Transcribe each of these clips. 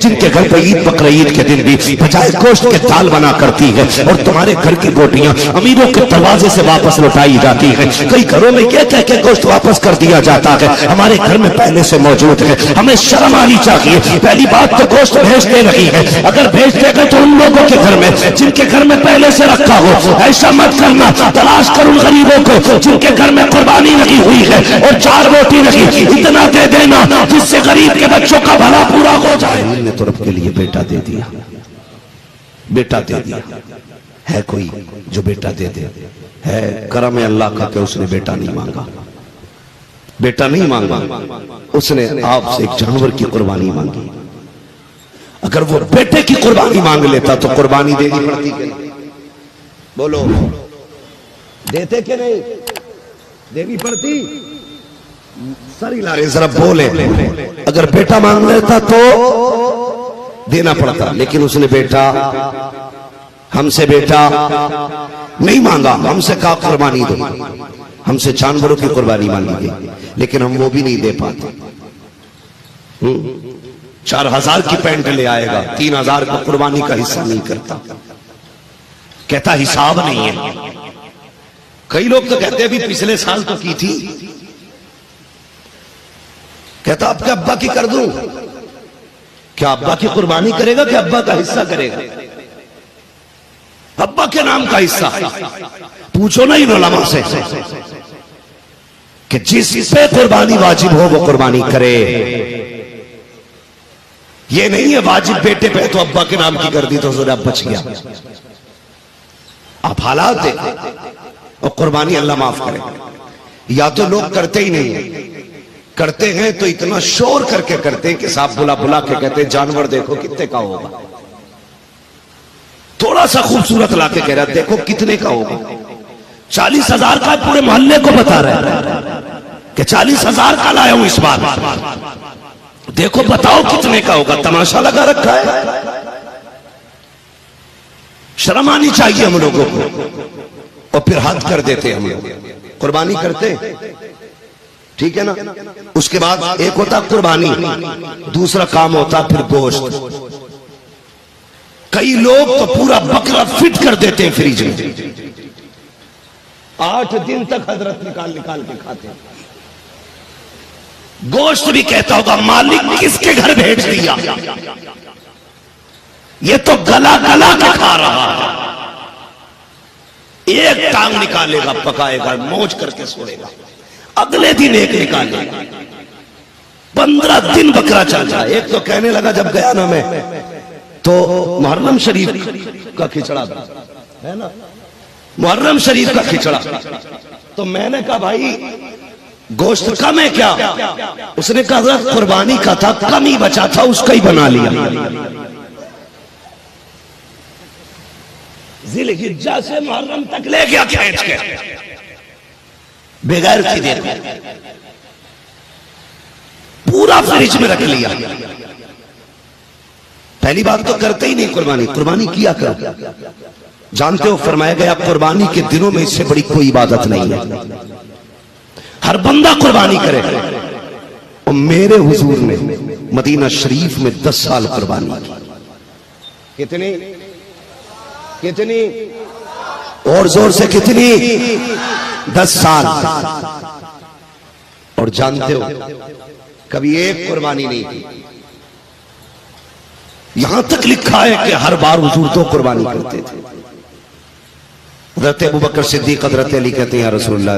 जिनके घर पर ईद बकर ईद के दिन भी बजाय गोश्त के दाल बना करती है, और तुम्हारे घर की रोटियां अमीरों के दरवाजे से वापस लौटाई जाती है। कई घरों में यह कह के गोश्त वापस कर दिया जाता है, हमारे घर में पहले से मौजूद है, हमें शर्म आनी चाहिए। पहली बात तो गोश्त भेजते नहीं है, अगर भेजते गए तो उन लोगों के घर में जिनके घर में पहले से रखा हो। ऐसा मत करना, तलाश कर उन गरीबों को जिनके घर में कुर्बानी लगी हुई है और 4 रोटी लगी, इतना दे देना जिससे गरीब के बच्चों का भला पूरा हो जाए। ने तो रब के लिए बेटा दे दिया, बेटा दे दिया। है कोई जो बेटा दे दे? है करम है अल्लाह का कि उसने बेटा नहीं मांगा, बेटा नहीं मांगा, उसने आपसे एक जानवर की कुर्बानी मांगी। अगर वो बेटे की कुर्बानी मांग लेता तो कुर्बानी देनी पड़ती कि नहीं? बोलो, देते कि नहीं? देनी पड़ती? सर हिला रहे, जरा बोले। अगर बेटा मांग लेता तो देना पड़ता, लेकिन उसने बेटा हमसे बेटा नहीं मांगा, हमसे कहा कुर्बानी दो, हमसे जानवरों की कुर्बानी मांगी गई, लेकिन हम वो भी नहीं दे पाते। 4000 की पैंट ले आएगा, 3000 का कुर्बानी का हिस्सा नहीं करता, कहता हिसाब नहीं है। कई लोग तो कहते अभी पिछले साल तो की थी, कहता आपके अब्बा की कर दूं। क्या अब्बा की कुर्बानी करेगा कि अब्बा का हिस्सा करेगा? अब्बा के नाम का हिस्सा। पूछो ना इन उलमा से कि जिस पे कुर्बानी वाजिब हो वो कुर्बानी करे। ये नहीं है वाजिब बेटे पे तो अब्बा के नाम की कर दी तो जरा बच गया। आप हालात देखो, और कुर्बानी अल्लाह माफ करे। या तो लोग करते ही नहीं है, करते हैं तो इतना शोर करके करते हैं कि साहब बुला बुला के कहते हैं जानवर देखो कितने का होगा। थोड़ा सा खूबसूरत लाके कह रहा देखो कितने का होगा। 40,000 का पूरे मोहल्ले को बता रहा है कि 40,000 का लाया हूं इस बार, देखो बताओ कितने का होगा। तमाशा लगा रखा है। शर्म आनी चाहिए हम लोगों को, और फिर हद कर देते हम लोग। कुर्बानी करते ठीक है ना, उसके बाद एक होता कुर्बानी, दूसरा काम होता फिर गोश्त। कई लोग तो पूरा बकरा फिट कर देते हैं फ्रिज में, 8 दिन तक हजरत निकाल निकाल के खाते हैं। गोश्त भी कहता होगा मालिक किसके घर भेज दिया, ये तो गला गला के खा रहा है। एक टांग निकालेगा, पकाएगा, मौज करके सोएगा, अगले दिन एक निकालेगा। 15 दिन बकरा चल रहा है। एक तो कहने लगा जब गया ना मैं, तो मुहर्रम शरीफ का खिचड़ा है ना, मुहर्रम शरीफ का खिचड़ा, तो मैंने कहा भाई गोश्त कम है क्या? उसने कहा कुर्बानी का था, कम ही बचा था, उसका ही बना लिया। जिलहिज्जा से मुहर्रम तक ले गया खींच के, बेगैर की देर पूरा फ्रिज में रख लिया। पहली बात तो करते ही नहीं कुर्बानी। कुर्बानी किया करो, जानते हो फरमाया गया कुर्बानी के दिनों में इससे बड़ी कोई इबादत नहीं है। हर बंदा कुर्बानी करे। और मेरे हुजूर ने मदीना शरीफ में 10 साल कुर्बानी की। कितनी कितनी और जोर से कितनी? 10 साल। और जानते हो कभी एक कुर्बानी नहीं की। यहां तक लिखा है कि हर बार हुजूर तो कुर्बानी करते थे। हज़रत अबू बकर सिद्दीक हज़रत अली कहते हैं या रसूलल्लाह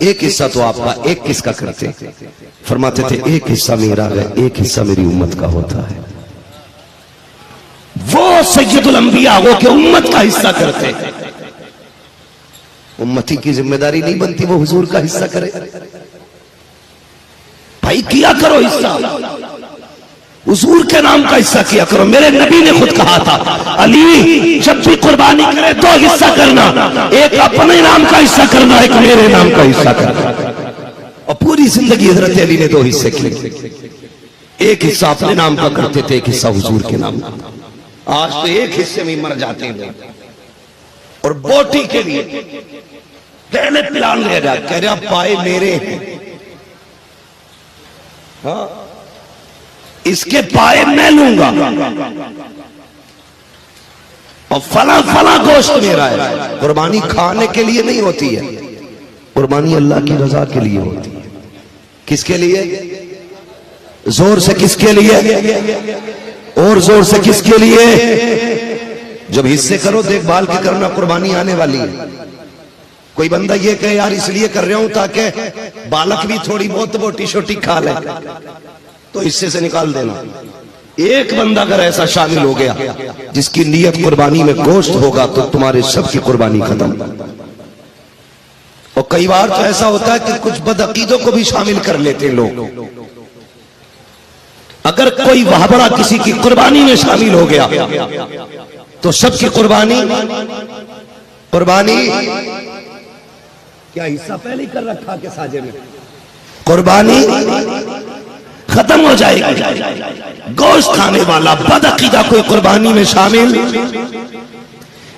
एक हिस्सा तो आपका, एक किसका करते? फरमाते थे एक हिस्सा मेरा है, एक हिस्सा मेरी उम्मत का होता है। वो सैयदुल अंबिया वो के उम्मत का हिस्सा करते। उम्मती की जिम्मेदारी नहीं बनती वो हुजूर का हिस्सा करे। भाई किया करो हिस्सा, हुजूर के नाम का हिस्सा किया करो। मेरे नबी ने खुद कहा था अली जब भी कुर्बानी करे 2 हिस्सा करना, एक अपने नाम का हिस्सा करना, एक मेरे नाम का हिस्सा करना। और पूरी जिंदगी हजरत अली ने 2 हिस्से किए। एक हिस्सा अपने नाम का करते थे, एक हिस्सा हुजूर के नाम का। आज तो एक हिस्से में मर जाते हैं। और बोटी के लिए पहले प्लान ले रहा, कह रहा पाए मेरे हैं। हाँ इसके पाए मैं लूंगा और फला फला गोश्त मेरा है। कुर्बानी खाने के लिए नहीं होती है, कुर्बानी अल्लाह की रजा के लिए होती है। किसके लिए? जोर से किसके लिए? और जोर से किसके लिए? जब हिस्से करो देखभाल के करना, कुर्बानी आने वाली है। कोई बंदा ये कहे यार इसलिए कर रहा हूं ताकि बालक भी थोड़ी बहुत बोटी छोटी खा ले, तो हिस्से से निकाल देना। एक बंदा अगर ऐसा शामिल हो गया जिसकी नीयत कुर्बानी में गोश्त होगा, तो तुम्हारे सबकी कुर्बानी खत्म। और कई बार तो ऐसा होता है कि कुछ बदअकीदों को भी शामिल कर लेते हैं लोग। अगर कोई वहाबड़ा किसी की कुर्बानी में शामिल हो गया तो सबकी कुर्बानी क्या हिस्सा पहले ही कर रखा के साजे में, कुर्बानी खत्म हो जाएगी। गोश्त खाने वाला बदअकीदा कोई कुर्बानी में शामिल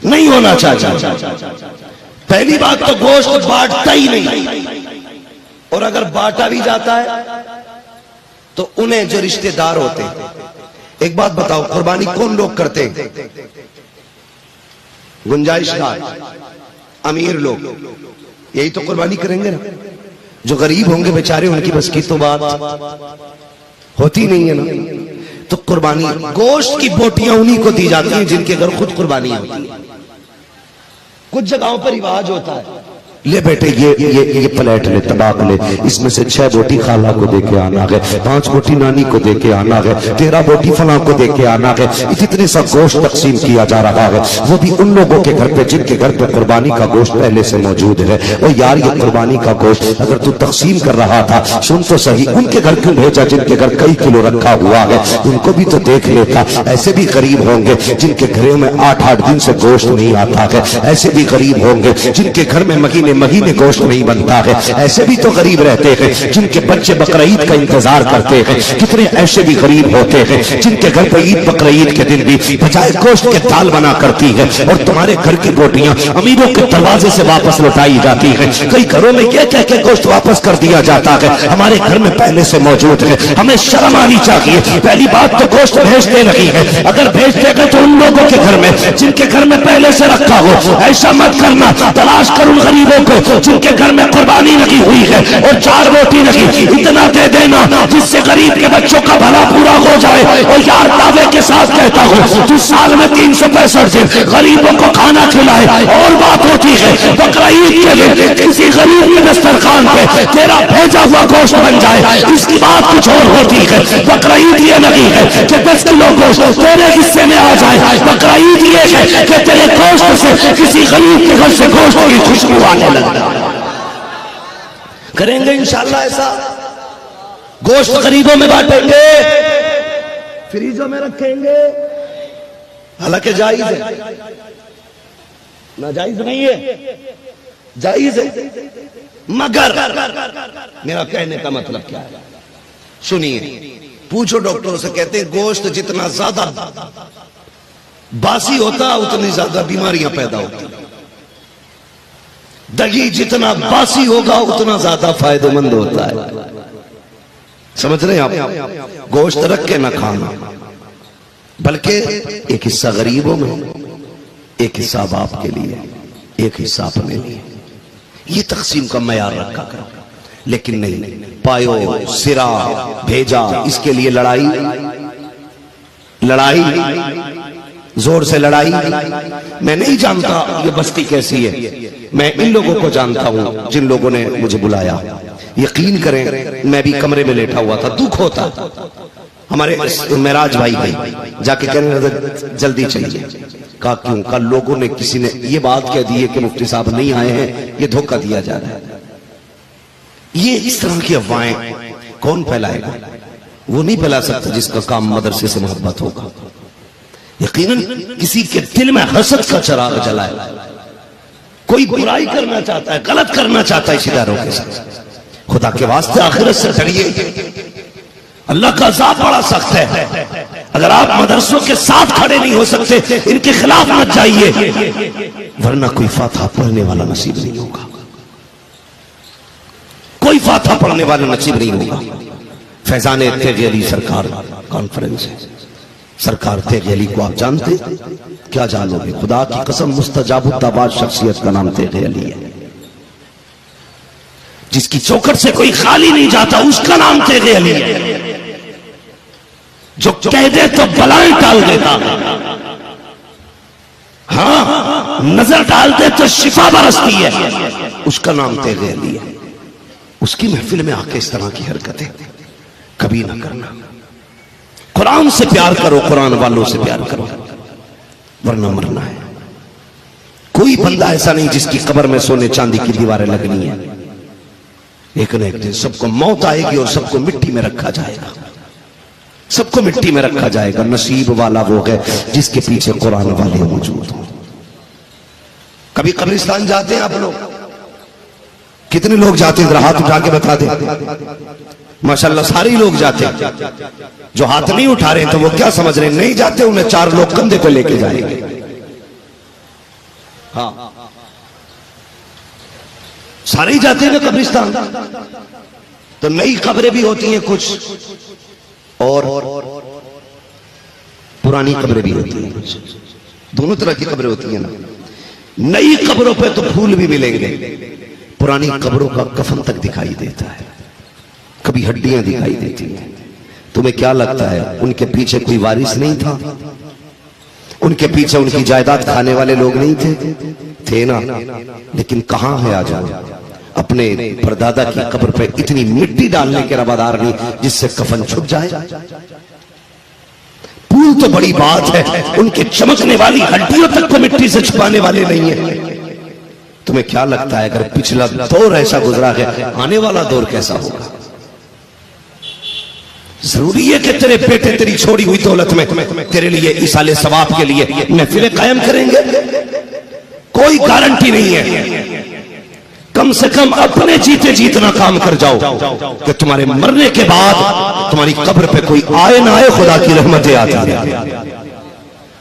नहीं होना चाहिए। पहली बात तो गोश्त बांटता ही नहीं, और अगर बांटा भी जाता है तो उन्हें जो रिश्तेदार होते हैं। एक बात बताओ, कुर्बानी कौन लोग करते हैं? गुंजाइशदार अमीर लोग, यही तो कुर्बानी करेंगे ना। जो गरीब होंगे बेचारे, उनकी बस की तो बात होती नहीं है ना। तो कुर्बानी गोश्त की बोटियां उन्हीं को दी जाती हैं जिनके घर खुद कुर्बानी होती है। कुछ जगहों पर रिवाज होता है, ले बेटे ये प्लेट ले, तबाक ले, इसमें से 6 बोटी खाला को दे के आना है, 5 बोटी नानी को दे के आना है, 13 बोटी फलां को दे के आना है। इतने सा गोश्त तकसीम किया जा रहा है, वो भी उन लोगों के घर पे जिनके घर पे कुर्बानी का गोश्त पहले से मौजूद है। और यार ये कुर्बानी का गोश्त अगर तू तकसीम कर रहा था, सुन तो सही, उनके घर क्यों भेजा जिनके घर कई किलो रखा हुआ है? उनको भी तो देख लेता। ऐसे भी गरीब होंगे जिनके घरों में 8-8 दिन से गोश्त नहीं आता है। ऐसे भी गरीब होंगे जिनके घर में महीने गोश्त नहीं बनता है। ऐसे भी तो गरीब रहते हैं जिनके बच्चे बकरीद का इंतजार करते हैं। कितने ऐसे भी गरीब होते हैं जिनके घर पर ईद बकरीद के दिन भी बजाय गोश्त के दाल बना करती है, और तुम्हारे घर की रोटियां अमीरों के दरवाजे से वापस लौटाई जाती है। कई घरों में यह कह के गोश्त वापस कर दिया जाता है हमारे घर में पहले से मौजूद है। हमें शर्म आनी चाहिए। पहली बात तो गोश्त भेजते नहीं है, अगर भेजते गए तो उन लोगों के घर में जिनके घर में पहले से रखा हो। ऐसा मत करना, तलाश कर उन गरीबों को जिनके घर में कुर्बानी लगी हुई है और 4 रोटी लगी, इतना दे देना जिससे गरीब के बच्चों का भला पूरा हो जाए। और यार दावे के साथ कहता हूँ, तू साल में 365 दिन गरीबों को खाना खिलाए। और बात होती है बकरा ईद के लिए किसी गरीब के दस्तरखान पे तेरा भेजा हुआ गोश्त बन जाए, इसकी बात कुछ और होती है। बकरा ईद ये नहीं है कि 10 किलो गोश्त तेरे हिस्से में आ जाए। बकरा ईद ये है कि तेरे गोश्त से किसी गरीब के घर से गोश्त की खुशबू आने लगे। करेंगे इंशाल्लाह ऐसा। गोश्त गरीबों में बांटेंगे, फ्रीजों में रखेंगे। हालांकि जायज है, नाजायज नहीं है, जायज है। मगर मेरा कहने का मतलब क्या है, सुनिए। पूछो डॉक्टरों से, कहते हैं गोश्त जितना ज्यादा बासी होता उतनी ज्यादा बीमारियां पैदा होती। दही जितना बासी होगा उतना ज्यादा फायदेमंद होता है। समझ रहे हैं आप? गोश्त रख के ना खाना, बल्कि एक हिस्सा गरीबों में, एक हिस्सा बाप के लिए, एक हिस्सा अपने लिए। ये तकसीम का मयार रखा करो। लेकिन नहीं, पायो सिरा भेजा, इसके लिए लड़ाई जोर से लड़ाई। मैं नहीं जानता ये बस्ती कैसी है, मैं इन लोगों को जानता हूं जिन लोगों ने मुझे बुलाया। यकीन करें, मैं भी कमरे में लेटा हुआ था, दुख होता। हमारे मेराज भाई जाके कहने लगे जल्दी चलिए। कहा क्यों? कल लोगों ने, किसी ने ये बात कह दी है कि मुफ्ती साहब नहीं आए हैं, ये धोखा दिया जा रहा है। ये इस तरह की अफवाहें कौन फैलाएगा? वो नहीं फैला सकता जिसका काम मदरसे से मोहब्बत होगा। यकीनन किसी के दिल में हसद का चिराग जलाए, कोई बुराई करना चाहता है, गलत करना चाहता है इस इदारों के साथ। खुदा के वास्ते आखिरत से डरिए। अल्लाह का अज़ाब बड़ा सख्त है। अगर आप मदरसों के साथ खड़े नहीं हो सकते, इनके खिलाफ मत जाइए, वरना कोई फातिहा पढ़ने वाला नसीब नहीं होगा। कोई फातिहा पढ़ने वाला नसीब नहीं होगा। फैजान तेगी अली सरकार कॉन्फ्रेंस है। सरकार तेगी अली को आप जानते? क्या जानोगे? खुदा की कसम मुस्तजाबुद्दाबाद शख्सियत का नाम तेगी अली है। जिसकी चौखट से कोई खाली नहीं जाता उसका नाम तेगी अली है। जो कह दे तो बलाएं टाल देता, हाँ नजर डाल दे तो शिफा बरसती है, उसका नाम तेगी अली है। उसकी महफिल में आके इस तरह की हरकतें कभी ना करना। कुरान से प्यार करो, कुरान वालों से प्यार करो, वरना मरना है। कोई बंदा ऐसा नहीं जिसकी कब्र में सोने चांदी की दीवारें लगनी है। एक न एक दिन सबको मौत आएगी और सबको मिट्टी में रखा जाएगा, सबको मिट्टी में रखा जाएगा। नसीब वाला वो है जिसके पीछे कुरान वाले मौजूद हो। कभी कब्रिस्तान जाते हैं आप लोग? कितने लोग जाते हैं? हाथ उठा के बता दें। माशाल्लाह सारे ही लोग जाते हैं। जो हाथ नहीं उठा रहे तो वो क्या समझ रहे? नहीं जाते, उन्हें 4 लोग कंधे पे लेके जाएंगे। हाँ सारे ही जाते हैं ना कब्रिस्तान। तो नई कब्रें भी होती हैं कुछ, और पुरानी कब्रें भी होती हैं कुछ। दोनों तरह की कब्रें होती हैं ना। नई कब्रों पे तो फूल भी मिलेंगे, पुरानी कब्रों का कफन तक दिखाई देता है, कभी हड्डियां दिखाई देती हैं। तुम्हें क्या लगता है उनके पीछे कोई वारिस नहीं था? उनके पीछे उनकी जायदाद खाने वाले लोग नहीं थे ना? लेकिन कहां है आज अपने परदादा की कब्र पे इतनी मिट्टी डालने के रवादार नहीं जिससे कफन छुप जाए। फूल तो बड़ी बात है, उनके चमकने वाली हड्डियों तक को मिट्टी से छुपाने वाले नहीं है। तुम्हें क्या लगता है अगर पिछला दौर ऐसा गुजरा है, आने वाला दौर कैसा होगा? जरूरी है कि तेरे बेटे तेरी छोड़ी हुई दौलत में तेरे लिए इसाले सवाब के लिए महफिलें कायम करेंगे? कोई गारंटी नहीं है। कम से कम अपने जीते जीतना काम कर जाओ कि तुम्हारे मरने के बाद तुम्हारी कब्र पे कोई आए ना आए, खुदा की रहमतें आती रहे,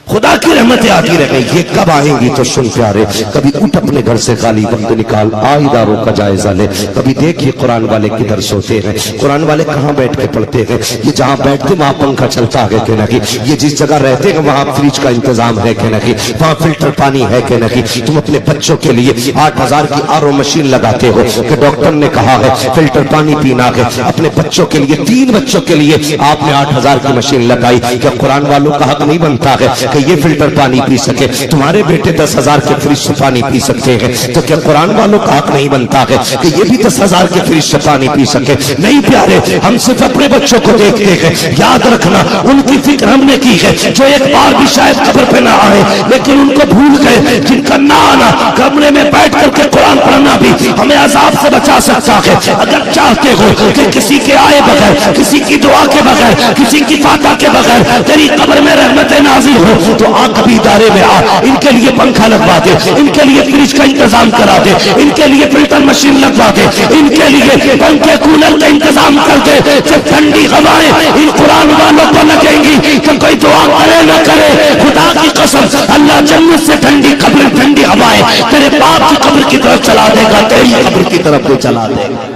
खुदा की रहमतें आती रहे। ये कब आएंगी तो सुन प्यारे, कभी उठ अपने घर से खाली वक्त निकाल, आइदारों का जायजा ले। कभी देखिए कुरान वाले किधर सोते हैं, कुरान वाले कहाँ बैठ के पढ़ते हैं। ये जहाँ बैठते वहां पंखा चलता है कि नहीं? ये जिस जगह रहते हैं वहां फ्रिज का इंतजाम है कि नहीं? वहां फिल्टर पानी है कि नहीं? तुम अपने बच्चों के लिए 8000 की RO मशीन लगाते हो कि डॉक्टर ने कहा है फिल्टर पानी पीना है। अपने बच्चों के लिए, 3 बच्चों के लिए आपने 8000 की मशीन लगाई। क्या कुरान वालों का हक नहीं बनता है कि ये फिल्टर पानी पी सके? तुम्हारे बेटे 10,000 के फ्रिज से पानी पी सकते हैं, तो क्या कुरान वालों का हक नहीं बनता है कि ये भी 10,000 के फ्रिज से पानी पी सके? नहीं प्यारे, हम सिर्फ अपने बच्चों को देखते हैं। याद रखना, उनकी फिक्र हमने की है जो एक बार भी शायद कब्र पे ना आए, लेकिन उनको भूल गए, जिनका ना आना, कमरे में बैठ करके कुरान पढ़ना भी हमें अजाब से बचा सकता है। अगर चाहते हो कि किसी के आए बगैर, किसी की दुआ के बगैर, किसी की फाता के बगैर तेरी कब्र में रहमतें नाज़िल हो, तो कभी इदारे में आ, इनके लिए पंखा लगवा दे, इनके लिए फ्रिज का इंतजाम करा दे, इनके लिए फिल्टर मशीन लगवा दे, इनके लिए पंखे कूलर का इंतजाम कर दे। जब ठंडी हवाएं इन कुरान वालों को लगेंगी तो कोई दुआ करे न करे, खुदा की कसम अल्लाह जन्नत से ठंडी कब्र, ठंडी हवाएं तेरे बाप की कब्र की तरफ चला देगा, तेरी कब्र की तरफ भी चला देगा।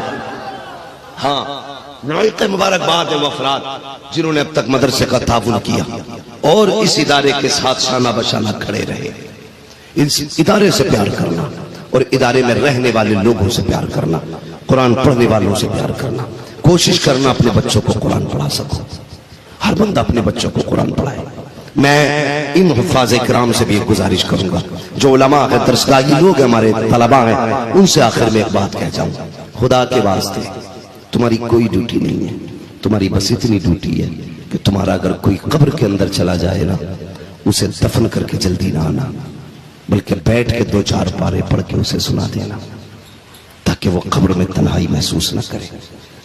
हाँ, मुबारकबाद है अफराद जिन्होंने अब तक मदरसे का ताउन किया और इस इदारे के साथ शाना बशाना खड़े रहे। इस इदारे से प्यार करना और इदारे में रहने वाले लोगों से प्यार करना, कुरान पढ़ने वालों से प्यार करना, कोशिश करना अपने बच्चों को कुरान पढ़ा सको। हर बंदा अपने बच्चों को कुरान पढ़ाए। मैं इन हुफ़ाज़ किराम से भी एक गुजारिश करूंगा, जो उलमा है, दरसगाही लोग हमारे तलबा हैं, उनसे आखिर में एक बात कह जाऊं, खुदा के वास्ते तुम्हारी कोई ड्यूटी नहीं है, तुम्हारी बस इतनी ड्यूटी है कि तुम्हारा अगर कोई कब्र के अंदर चला जाए ना, उसे दफन करके जल्दी ना आना, बल्कि बैठ के 2-4 पारे पढ़ के उसे सुना देना, ताकि वो कब्र में तन्हाई महसूस न करे,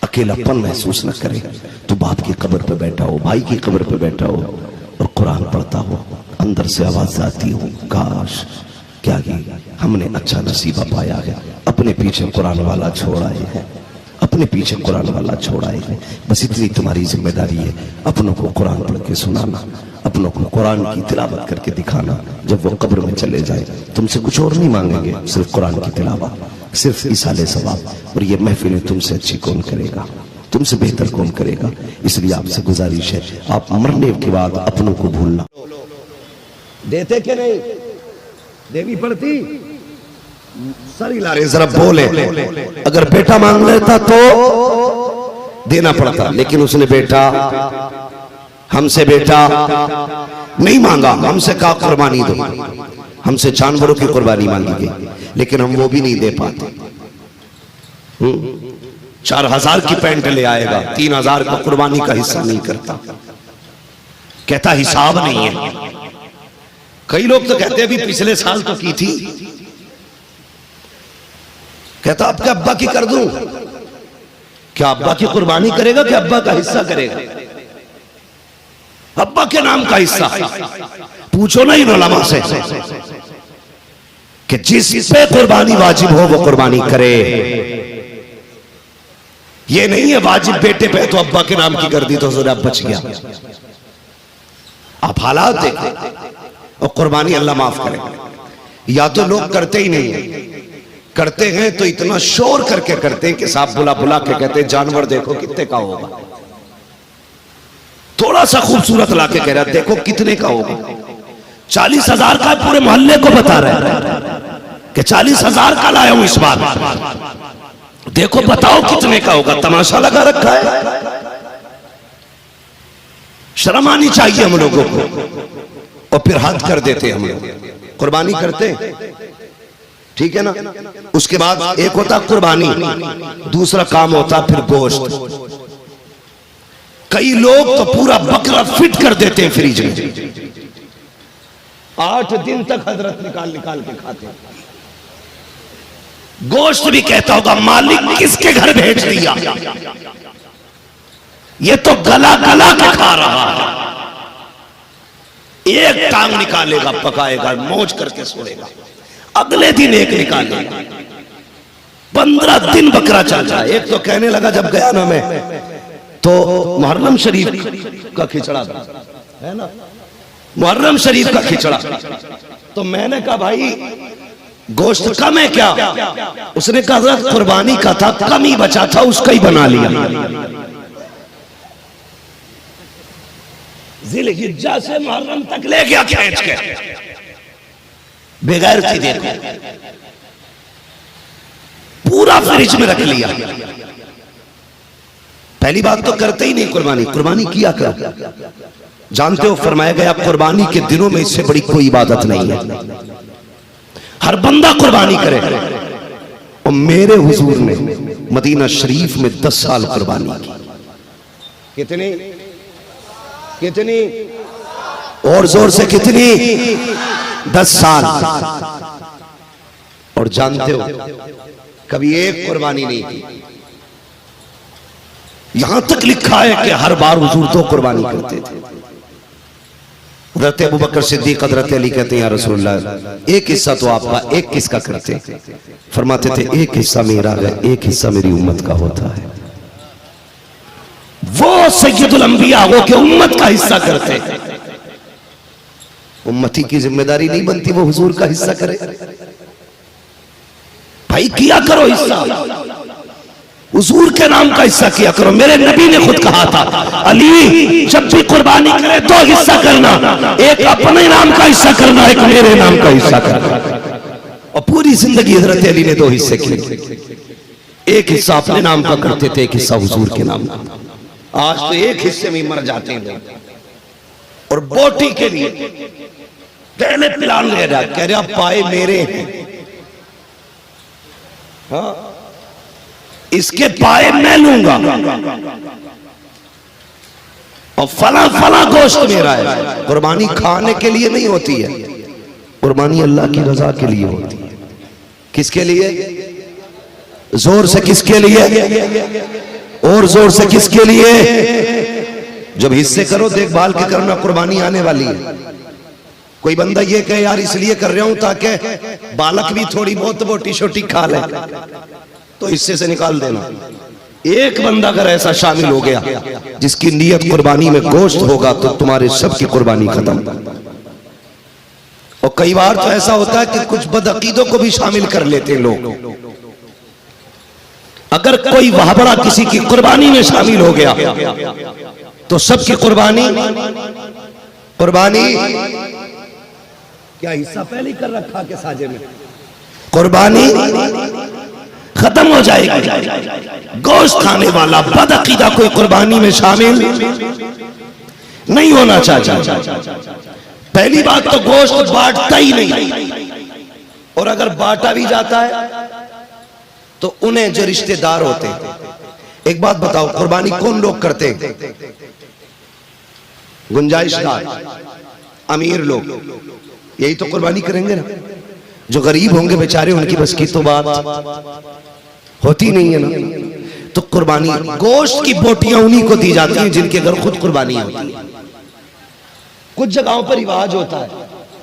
अकेलापन महसूस न करे। तो बाप की कब्र पे बैठा हो, भाई की कब्र पे बैठा हो और कुरान पढ़ता हो, अंदर से आवाज आती हो, काश क्या हमने अच्छा नसीबा पाया है, अपने पीछे कुरान वाला छोड़ आए हैं, अपने पीछे कुरान वाला छोड़ आए हैं। बस इतनी तुम्हारी जिम्मेदारी है, अपनों को कुरान पढ़ के सुनाना, अपनों को कुरान की तिलावत करके दिखाना। जब वो कब्र में चले जाए तुमसे कुछ और नहीं मांगेंगे, सिर्फ कुरान की तिलावत, सिर्फ इसाले सवाब, और ये महफिलें तुमसे अच्छी कौन करेगा? तुमसे बेहतर कौन करेगा। इसलिए आपसे गुजारिश है, आप मरने के बाद अपनों को भूलना। देते कि नहीं देवी पड़ती सारी लारे जरा बोले। अगर बेटा मांग लेता तो देना पड़ता, लेकिन उसने बेटा हमसे बेटा नहीं मांगा, हमसे कहा कुर्बानी दो, हमसे जानवरों की कुर्बानी मांगी गई, लेकिन हम वो भी नहीं दे पाते। 4000 की पैंट ले आएगा, 3000 का कुर्बानी का हिस्सा नहीं करता, कहता हिसाब नहीं है। कई लोग तो कहते हैं अभी पिछले साल तो की थी, कहता आपके अब्बा की कर दूं। क्या अब्बा की कुर्बानी करेगा कि अब्बा का हिस्सा करेगा? अब्बा के नाम का हिस्सा। पूछो ना इन उलमा से कि जिस पे कुर्बानी वाजिब हो वो कुर्बानी करे। ये नहीं है वाजिब बेटे पे तो अब्बा के नाम की कर दी तो जरा बच गया। आप हालात देखो और कुर्बानी अल्लाह माफ करे। या तो लोग करते ही नहीं है, करते हैं तो इतना शोर करके करते हैं कि साहब बुला बुला के कहते हैं जानवर देखो कितने का होगा। थोड़ा सा खूबसूरत लाके कह रहा देखो कितने का होगा। 40,000 का पूरे मोहल्ले को बता रहे हैं कि 40,000 का लाया हूं इस बार, देखो बताओ कितने का होगा। तमाशा लगा रखा है। शर्म आनी चाहिए हम लोगों को। और फिर हद कर देते हम लोग, कुर्बानी करते ठीक है ना। उसके बाद एक होता कुर्बानी, दूसरा काम होता फिर गोश्त। कई लोग तो पूरा बकरा फिट कर देते हैं फ्रिज में, 8 दिन तक हजरत निकाल निकाल के खाते हैं। गोश्त भी कहता होगा मालिक किसके घर भेज दिया, ये तो गला गला के खा रहा है। एक टांग निकालेगा, पकाएगा, मौज करके सोएगा, अगले दिन एक निकालेगा। 15 दिन बकरा चल जाए। एक तो कहने लगा जब गया ना मैं तो मुहर्रम शरीफ का खिचड़ा था, है ना, मुहर्रम शरीफ का खिचड़ा। तो मैंने कहा भाई गोश्त कम है क्या? उसने कहा कुर्बानी का था, कम ही बचा था, उसका ही बना लिया। जिलहिज्जा से मुहर्रम तक ले गया खींच के, बेगैर थी देखो, पूरा फ्रिज में रख लिया। पहली बात तो करते ही नहीं कुर्बानी। कुर्बानी किया कर, जानते हो फरमाया गया कुर्बानी के दिनों में इससे बड़ी कोई इबादत नहीं है। हर बंदा कुर्बानी करे। और मेरे हुजूर ने मदीना शरीफ में 10 साल कुर्बानी की। कितनी कितनी और जोर से कितनी? 10 साल। और जानते हो कभी एक कुर्बानी नहीं की। यहां तक लिखा है कि हर बार हुजूर 2 कुर्बानी करते थे। हज़रत अबू बकर सिद्दीक हज़रत अली कहते हैं या रसूलल्लाह एक हिस्सा तो आपका, एक किसका करते? फरमाते थे एक हिस्सा मेरा है, एक हिस्सा मेरी उम्मत का होता है। वो सैयदुल अंबिया वो के उम्मत का हिस्सा करते। उम्मती की जिम्मेदारी नहीं बनती वो हुजूर का हिस्सा करे। भाई किया करो हिस्सा, हुजूर के नाम का हिस्सा किया करो। मेरे नबी ने खुद कहा था अली जब भी कुर्बानी करे 2 हिस्सा करना, एक अपने नाम का हिस्सा करना, एक मेरे नाम का हिस्सा करना। और पूरी जिंदगी हजरत अली ने 2 हिस्से किए। एक हिस्सा अपने नाम का करते थे, एक हिस्सा हुजूर के नाम का। आज तो एक हिस्से में मर जाते हैं लोग। और बोटी के लिए पहले प्लान ले रहा, कह रहा पाए मेरे हैं, हाँ इसके पाए मैं लूंगा, और फला फला गोश्त मेरा है। कुर्बानी खाने के लिए नहीं होती है, कुर्बानी अल्लाह की रजा के लिए होती है। किसके लिए? जोर से किसके लिए? और जोर से किसके लिए? जब हिस्से करो देखभाल के करना, कुर्बानी आने वाली है। कोई बंदा ये कहे यार इसलिए कर रहा हूं ताकि बालक भी थोड़ी बहुत बोटी छोटी खा ले, तो हिस्से से निकाल देना। एक बंदा अगर ऐसा शामिल हो गया जिसकी नीयत कुर्बानी में गोश्त होगा तो तुम्हारे सबकी कुर्बानी खत्म। और कई बार तो ऐसा होता है कि कुछ बदअकीदों को भी शामिल कर लेते हैं लोग। अगर कोई वहाबड़ा किसी की कुर्बानी में शामिल हो गया तो सबकी कुर्बानी क्या हिस्सा पहले ही कर रखा के साजे में, कुर्बानी खत्म हो जाएगी। गोश्त खाने वाला बदअकीदा कोई कुर्बानी में शामिल नहीं होना चाहिए। पहली बात तो गोश्त बांटता ही नहीं, और अगर बांटा भी जाता है तो उन्हें जो रिश्तेदार होते हैं। एक बात बताओ, कुर्बानी कौन लोग करते हैं? गुंजाइशदार अमीर लोग, यही तो कुर्बानी करेंगे ना। जो गरीब होंगे बेचारे, उनकी बस की तो बात होती नहीं है ना। तो कुर्बानी, गोश्त की बोटियां उन्हीं को दी जाती हैं जिनके घर खुद कुर्बानी होती है। कुछ जगहों पर रिवाज होता है,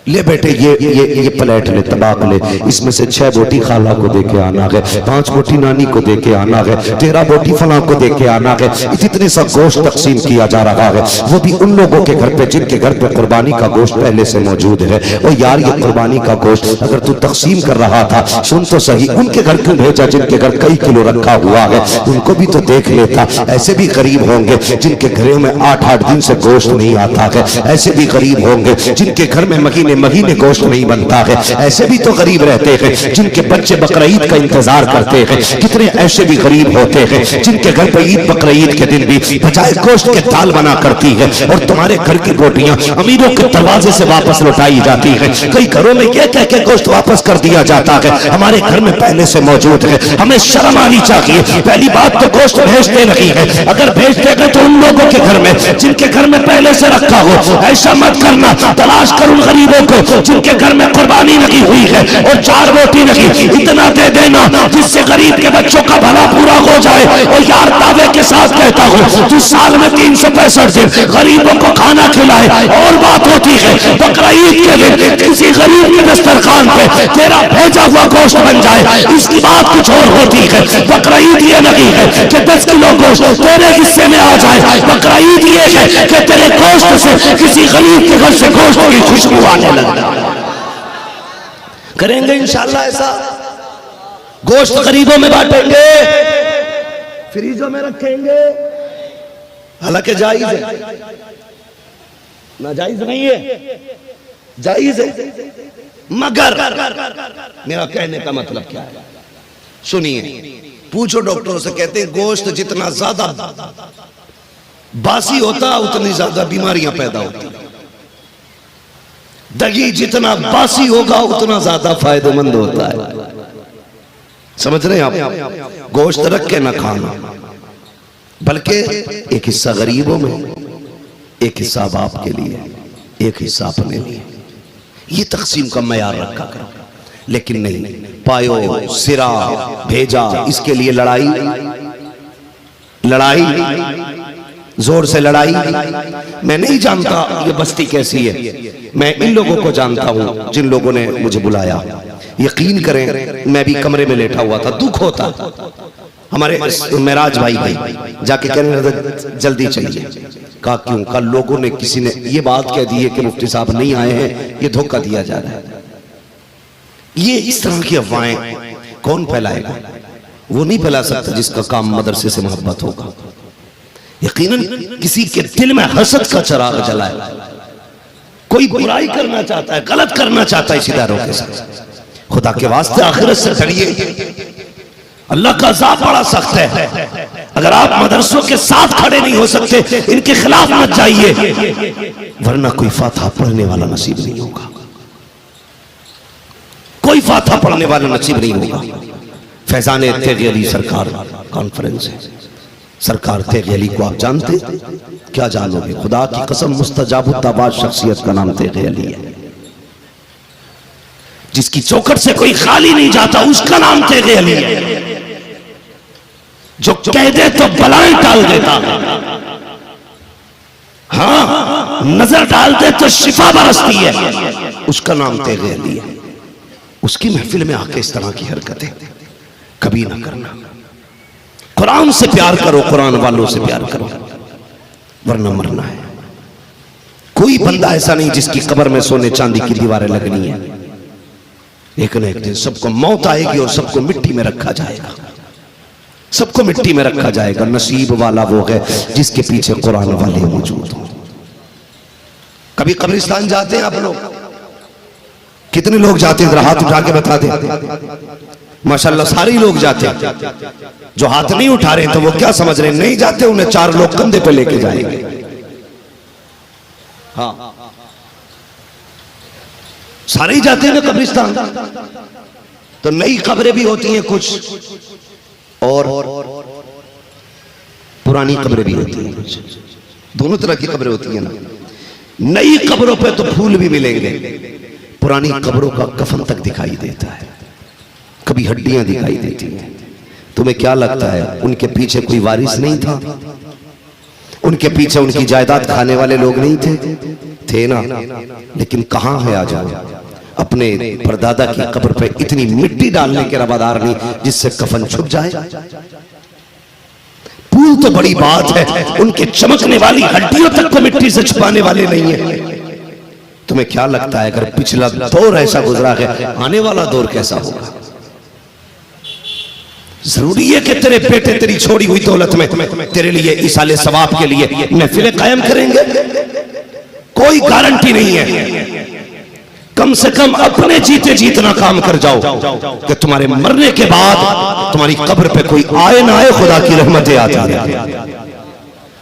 ले बेटे ये प्लेट ले, तबाक ले, इसमें से 6 बोटी खाला को दे के आना है, 5 बोटी नानी को दे के आना है, 13 बोटी फला को दे के आना है। इतने सा गोश्त तकसीम किया जा रहा है, वो भी उन लोगों के घर पे जिनके घर पे कुर्बानी का गोश्त पहले से मौजूद है। और यार, ये कुर्बानी का गोश्त अगर तू तकसीम कर रहा था, सुन तो सही, उनके घर क्यों भेजा जिनके घर कई किलो रखा हुआ है? उनको भी तो देख लेता। ऐसे भी गरीब होंगे जिनके घरों में 8-8 दिन से गोश्त नहीं आता है। ऐसे भी गरीब होंगे जिनके घर में महीने गोश्त नहीं बनता है। ऐसे भी तो गरीब रहते हैं जिनके बच्चे बकरीद का इंतजार करते हैं। कितने ऐसे भी गरीब होते हैं जिनके घर पर ईद बकरीद के दिन भी बजाय गोश्त के दाल बना करती है, और तुम्हारे घर की बोटियां अमीरों के दरवाजे से वापस लौटाई जाती है। कई घरों में ये कह के गोश्त वापस कर दिया जाता है, हमारे घर में पहले से मौजूद है। हमें शर्म आनी चाहिए। पहली बात तो गोश्त भेजते नहीं है, अगर भेजते हैं तो उन लोगों के घर में जिनके घर में पहले से रखा हो। ऐसा मत करना, तलाश कर उन गरीबों को जिनके घर में कुर्बानी लगी हुई है और 4 बोटी लगी, इतना दे देना जिससे गरीब के बच्चों का भला पूरा हो जाए। और यार, दावे के साथ कहता हूँ, तू साल में 365 दिन गरीबों को खाना खिलाए, और बात होती है बकरीद के दिन किसी गरीब के दस्तरखान पे तेरा भेजा हुआ गोश्त बन जाए, इसकी बात कुछ और होती है। बकरीद ये नहीं है कि 10 किलो गोश्त तेरे हिस्से में आ जाए, बकरीद ये है कि तेरे गोश्त से किसी गरीब के घर से गोश्त की खुशबू आने लगे। करेंगे इंशाल्लाह ऐसा, गोश्त गरीबों में बांटेंगे, फ्रीजों में रखेंगे। हालांकि जायज है, नाजायज नहीं है, जायज है। मगर मेरा कहने का मतलब क्या है, सुनिए। पूछो डॉक्टरों से, कहते हैं गोश्त जितना ज्यादा बासी होता उतनी ज्यादा बीमारियां पैदा होती। दही जितना बासी होगा उतना ज्यादा फायदेमंद होता है। समझ रहे हैं आप? गोश्त रख के ना खाना, बल्कि एक हिस्सा गरीबों में, एक हिस्सा बाप के लिए, एक हिस्सा अपने लिए। ये तकसीम का मयार रखा करो। लेकिन नहीं, पायो सिरा भेजा, इसके लिए लड़ाई जोर से लड़ाई। मैं नहीं जानता ये बस्ती कैसी है, मैं इन लोगों को जानता हूं जिन लोगों ने मुझे बुलाया। यकीन करें, मैं भी कमरे में लेटा हुआ था, दुख होता। हमारे मेराज भाई जाके कहने लगे जल्दी चाहिए। कहा क्यों? कहा लोगों ने, किसी ने ये बात कह दी है कि मुफ्ती साहब नहीं आए हैं, ये धोखा दिया जा रहा है। ये इस तरह की अफवाहें कौन फैलाएगा? वो नहीं फैला सकता जिसका काम मदरसे से मोहब्बत होगा। यकीनन किसी के दिल में हसद का चिराग जलाए, कोई बुराई करना चाहता है, गलत करना चाहता है इस इदारों के साथ। खुदा के वास्ते आखिरत से डरिए। अल्लाह का अज़ाब बड़ा सख्त है। अगर आप मदरसों के साथ खड़े नहीं हो सकते, इनके खिलाफ मत जाइए, वरना कोई फातिहा पढ़ने वाला नसीब नहीं होगा। कोई फातिहा पढ़ने वाला नसीब नहीं होगा। फैजान तेगी अली सरकार कॉन्फ्रेंस है। सरकार तेगी अली को आप जानते? क्या जानोगे? खुदा की कसम, मुस्तजाबुद्दाबाद शख्सियत का नाम तेगी अली है। जिसकी चौखट से कोई खाली नहीं जाता, उसका नाम तेगी अली है। जो कह दे तो बलाएं टाल देता, हाँ, नजर डाल दे तो शिफा बरसती है, उसका नाम तेगी अली है। उसकी महफिल में आके इस तरह की हरकतें कभी ना करना। कुरान से प्यार करो, कुरान वालों से प्यार करो, वरना मरना है। कोई बंदा ऐसा नहीं जिसकी कब्र में सोने चांदी की दीवारें लगनी है। एक न एक दिन सबको मौत आएगी और सबको मिट्टी में रखा जाएगा। सबको मिट्टी में रखा जाएगा। नसीब वाला वो है जिसके पीछे कुरान वाले मौजूद हों। कभी कब्रिस्तान जाते हैं आप लोग? कितने लोग जाते हैं? हाथ उठा के बता दें। माशाल्लाह सारे लोग जाते हैं। जो हाथ नहीं उठा रहे तो वो क्या समझ रहे हैं? नहीं जाते, उन्हें 4 लोग कंधे पे लेके जाएंगे। हाँ, सारे ही जाते हैं ना कब्रिस्तान। तो नई कब्रें भी होती हैं कुछ, और पुरानी कब्रें भी होती हैं कुछ। दोनों तरह की कब्रें होती हैं ना। नई कब्रों पे तो फूल भी मिलेंगे, पुरानी कब्रों का कफन तक दिखाई देता है, कभी हड्डियां दिखाई देती हैं। तुम्हें क्या लगता है उनके पीछे कोई वारिस नहीं था? उनके पीछे उनकी जायदाद खाने वाले लोग नहीं थे? थे ना। लेकिन कहां है आज? अपने परदादा की कब्र पे इतनी मिट्टी डालने के रवादार नहीं जिससे कफन छुप जाए। फूल तो बड़ी बात है, उनके चमकने वाली हड्डियों तक को मिट्टी से छुपाने वाले नहीं है। तुम्हें क्या लगता है अगर पिछला दौर ऐसा गुजरा है, आने वाला दौर कैसा होगा? जरूरी है कि तेरे बेटे तेरी छोड़ी हुई दौलत में तेरे लिए इसाले सवाब के लिए महफिलें कायम करेंगे? कोई गारंटी नहीं है। कम से कम अपने जीते जीतना काम कर जाओ कि तुम्हारे मरने के बाद तुम्हारी कब्र पे कोई आए ना आए, खुदा की रहमतें आती रहे,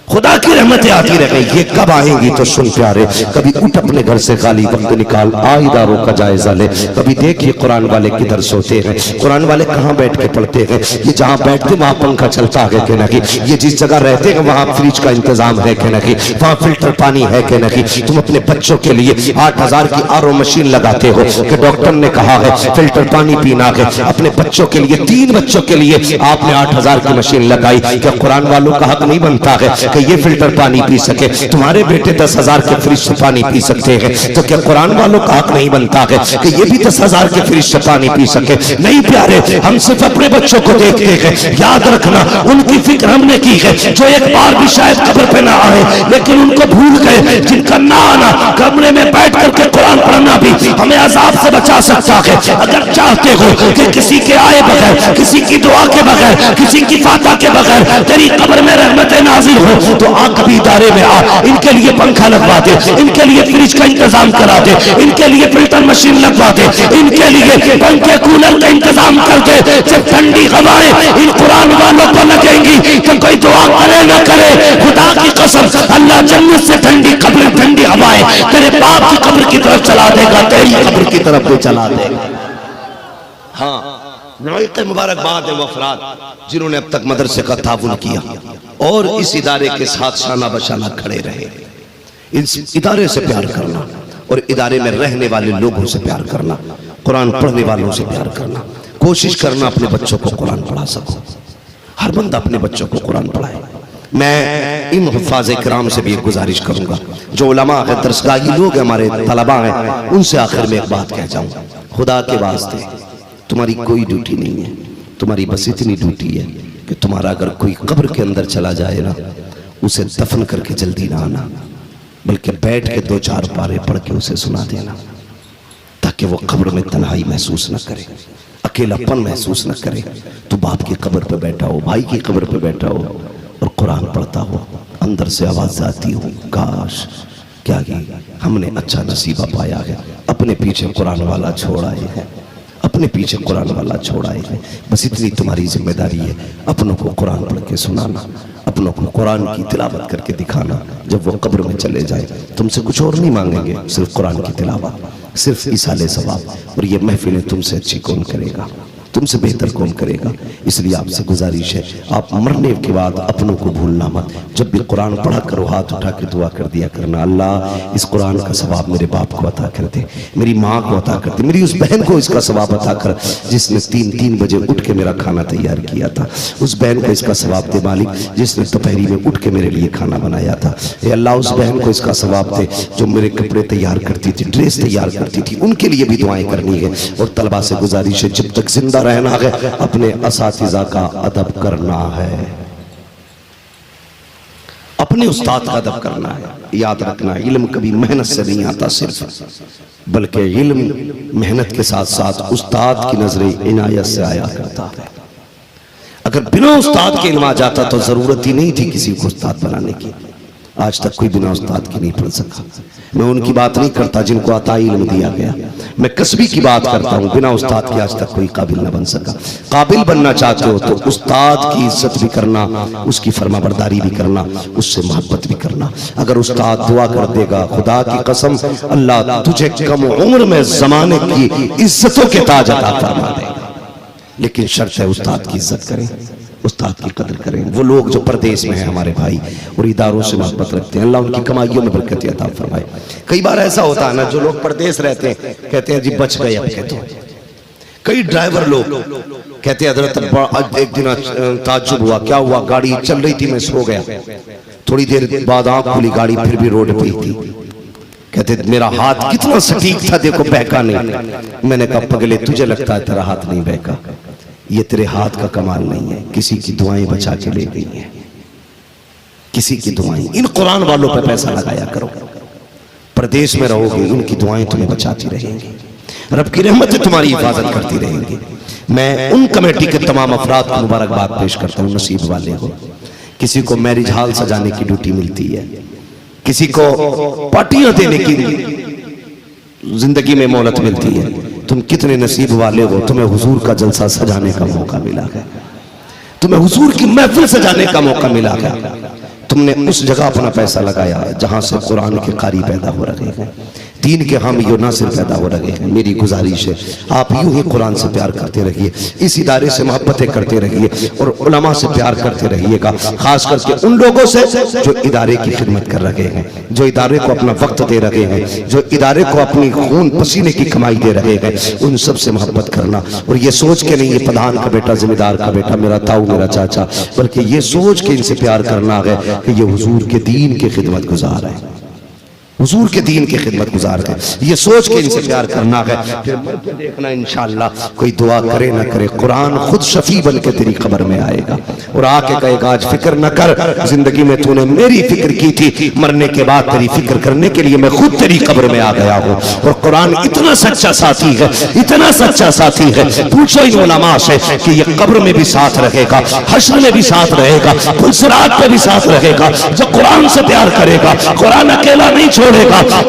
खुदा की रहमतें आती रहे। ये कब आएंगी तो सुन प्यारे, कभी उठ अपने घर से खाली वक्त निकाल, आइदारों का जायजा ले। कभी देखिए कुरान वाले किधर सोते हैं, कुरान वाले कहाँ बैठ के पढ़ते हैं। ये जहाँ बैठते वहाँ पंखा चलता है कि नहीं? ये जिस जगह रहते हैं वहाँ फ्रिज का इंतजाम है कि नहीं? वहाँ फिल्टर पानी है कि नहीं? तुम अपने बच्चों के लिए 8,000 की RO मशीन लगाते हो कि डॉक्टर ने कहा है फिल्टर पानी पीना है। अपने बच्चों के लिए, 3 बच्चों के लिए आपने 8,000 की मशीन लगाई। क्या कुरान वालों का हक नहीं बनता है ये फिल्टर पानी पी सके? तुम्हारे बेटे 10,000 के फ्रिज से पानी पी सकते हैं, तो क्या कुरान वालों का हक नहीं बनता है कि ये भी 10,000 के फ्रिज से पानी पी सके? नहीं प्यारे, हम सिर्फ अपने बच्चों को देखते हैं। याद रखना, उनकी फिक्र हमने की है जो एक बार भी शायद कब्र पे ना आए, लेकिन उनको भूल गए, जिनका ना आना, कमरे में बैठ करके कुरान पढ़ना भी हमें अजाब से बचा सकता है। अगर चाहते हो कि किसी के आए बगैर, किसी की दुआ के बगैर, किसी की फाता के बगैर तेरी कब्र में रहमतें नाजिल हो, तो आ कभी इदारे में आ, इनके लिए पंखा लगवा दे, इनके लिए फ्रिज का इंतजाम करा दे, इनके लिए फिल्टर मशीन लगवा दे, इनके लिए पंखे कूलर का इंतजाम कर दे। जब ठंडी हवाएं इन कुरान वालों को लगेंगी तो कोई दुआ करे न करे, खुदा की कसम अल्लाह जन्नत से ठंडी कब्र, ठंडी हवाएं तेरे बाप की कब्र की तरफ चला देगा, तेरी कब्र की तरफ भी चला देगा। हाँ, मुबारकबाद है वो अफराद जिन्होंने अब तक मदरसे का ताउन किया और इस इदारे के साथ शाना बशाना खड़े रहे। इस इदारे से प्यार करना और इदारे में रहने वाले लोगों से प्यार करना, कुरान पढ़ने वालों से प्यार करना, कोशिश करना अपने बच्चों को कुरान पढ़ा सको। हर बंदा अपने बच्चों को कुरान पढ़ाए। मैं इन हुफ़ाज़ किराम से भी एक गुजारिश करूंगा, जो उलमा है, दरसगाही लोग हमारे तलबा हैं, उनसे आखिर में एक बात कह जाऊं, खुदा के वास्ते तुम्हारी कोई ड्यूटी नहीं है, तुम्हारी बस इतनी ड्यूटी है कि तुम्हारा अगर कोई कब्र के अंदर चला जाए ना, उसे दफन करके जल्दी ना आना, बल्कि बैठ के 2-4 पारे पढ़ के उसे सुना देना, ताकि वो कब्र में तन्हाई महसूस न करे, अकेलापन महसूस न करे। तो बाप की कब्र पे बैठा हो, भाई की कब्र पे बैठा हो और कुरान पढ़ता हो, अंदर से आवाज आती हो, काश क्या हमने अच्छा नसीबा पाया है, अपने पीछे कुरान वाला छोड़ आए हैं, अपने पीछे कुरान वाला छोड़ आए हैं। बस इतनी तुम्हारी जिम्मेदारी है, अपनों को कुरान पढ़ के सुनाना, अपनों को कुरान की तिलावत करके दिखाना। जब वो कब्र में चले जाए तुमसे कुछ और नहीं मांगेंगे, सिर्फ कुरान की तिलावत, सिर्फ इसाले सवाब। और ये महफिलें तुमसे अच्छी कौन करेगा, तुमसे बेहतर कौन करेगा? इसलिए आपसे गुजारिश है, आप मरने के बाद अपनों को भूलना मत। जब भी कुरान पढ़ा करो हाथ उठा के दुआ कर दिया करना, अल्लाह इस कुरान का सवाब मेरे बाप को अता कर दे, मेरी माँ को अता कर दे, मेरी उस बहन को इसका सवाब अता कर जिसने 3-3 बजे उठ के मेरा खाना तैयार किया था, उस बहन को इसका सवाब दे मालिक जिसने दोपहरी में उठ के मेरे लिए खाना बनाया था। ए अल्लाह उस बहन को इसका सवाब दे जो मेरे कपड़े तैयार करती थी, ड्रेस तैयार करती थी, उनके लिए भी दुआएं करनी है। और तलबा से गुजारिश है, जब तक जिंदा रहना है अपने असातिज़ा का अदब करना है, अपने उस्ताद का अदब करना है। याद रखना, इल्म कभी मेहनत से नहीं आता सिर्फ, बल्कि इल्म मेहनत के साथ साथ उस्ताद की नजरे इनायत से आया करता है। अगर बिना उस्ताद के इल्म आ जाता तो जरूरत ही नहीं थी किसी को उस्ताद बनाने की। आज तक कोई बिना उस्ताद के नहीं पढ़ सका। मैं उनकी बात नहीं करता जिनको अताई इल्म दिया गया, मैं कसबी की बात करता हूँ। बिना उस्ताद के आज तक कोई काबिल न बन सका। काबिल बनना चाहते हो तो उस्ताद की इज्जत भी करना, उसकी फरमाबरदारी भी करना, उससे मोहब्बत भी करना। अगर उस्ताद दुआ कर देगा, खुदा की कसम अल्लाह तुझे कम उम्र में जमाने की इज्जतों के ताज अता फरमा देगा। लेकिन शर्त है उस्ताद की इज्जत करें, उस्ताद की कदर करें। वो लोग जो परदेश में हैं हमारे भाई और इदारों से मोहब्बत रखते हैं, अल्लाह उनकी कमाइयों में बरकत अता फरमाए। कई बार ऐसा होता है ना, जो लोग परदेश रहते हैं कहते हैं जी बच गए अब के तो। कई ड्राइवर लोग कहते हैं हजरत एक दिन ताज्जुब हुआ, क्या हुआ, गाड़ी चल रही थी मैं सो गया, थोड़ी देर बाद आंख खुली गाड़ी फिर भी रोड पे ही थी। कहते मेरा हाथ कितना सटीक था, देखो बहका नहीं। मैंने कहा पगले तुझे लगता है तेरा हाथ नहीं बहका, ये तेरे हाथ का कमाल नहीं है, किसी की दुआएं बचा के ले गई हैं, किसी की दुआएं। इन कुरान वालों पे पैसा लगाया करो, प्रदेश में रहोगे उनकी दुआएं तुम्हें बचाती रहेंगी, रब की रहमतें तुम्हारी हिफाजत करती रहेंगी। मैं उन कमेटी के तमाम अफराद को मुबारकबाद पेश करता हूँ, नसीब वाले हो। किसी को मैरिज हॉल सजाने की ड्यूटी मिलती है, किसी को पार्टियां देने की जिंदगी में मोहलत मिलती है। तुम कितने नसीब वाले हो, तुम्हें हुजूर का जलसा सजाने का मौका मिला है, तुम्हें हुजूर की महफिल सजाने का मौका मिला है। तुमने उस जगह अपना पैसा लगाया जहां से कुरान के कारी पैदा हो रहे हैं, दीन के हामी यो नासिर पैदा हो रहे हैं। मेरी गुजारिश है आप यूं ही कुरान से प्यार करते रहिए, इस इदारे से मोहब्बतें करते रहिए और उलमा से प्यार करते रहिएगा, खास करके उन लोगों से जो इदारे की खिदमत कर रहे हैं, जो इदारे को अपना वक्त दे रहे हैं, जो इदारे को अपनी खून पसीने की कमाई दे रहे हैं, उन सब से मोहब्बत करना। और ये सोच के नहीं ये प्रधान का बेटा, जिम्मेदार का बेटा, मेरा ताऊ, मेरा चाचा, बल्कि ये सोच के इनसे प्यार करना है कि ये हुजूर के दीन की खिदमत गुजार है, हुजूर के दीन की खिदमत गुजार है। ये सोच के इनसे प्यार करना है। फिर मर के देखना इंशाअल्लाह, कोई दुआ करे ना करे, कुरान खुद शफी बन के तेरी खबर में आएगा और आके कहेगा आज फिक्र न कर, जिंदगी में तूने मेरी फिक्र की थी, मरने के बाद तेरी फिक्र करने के लिए मैं खुद तेरी खबर में आ गया हूँ। और कुरान इतना सच्चा साथी है, इतना सच्चा साथी है, पूछो इन उलमा से कि ये कब्र में भी साथ रहेगा, हश्र में भी साथ रहेगा, पुलसरात पे भी साथ रहेगा। जो कुरान से प्यार करेगा, कुरान अकेला नहीं छोड़ेगा,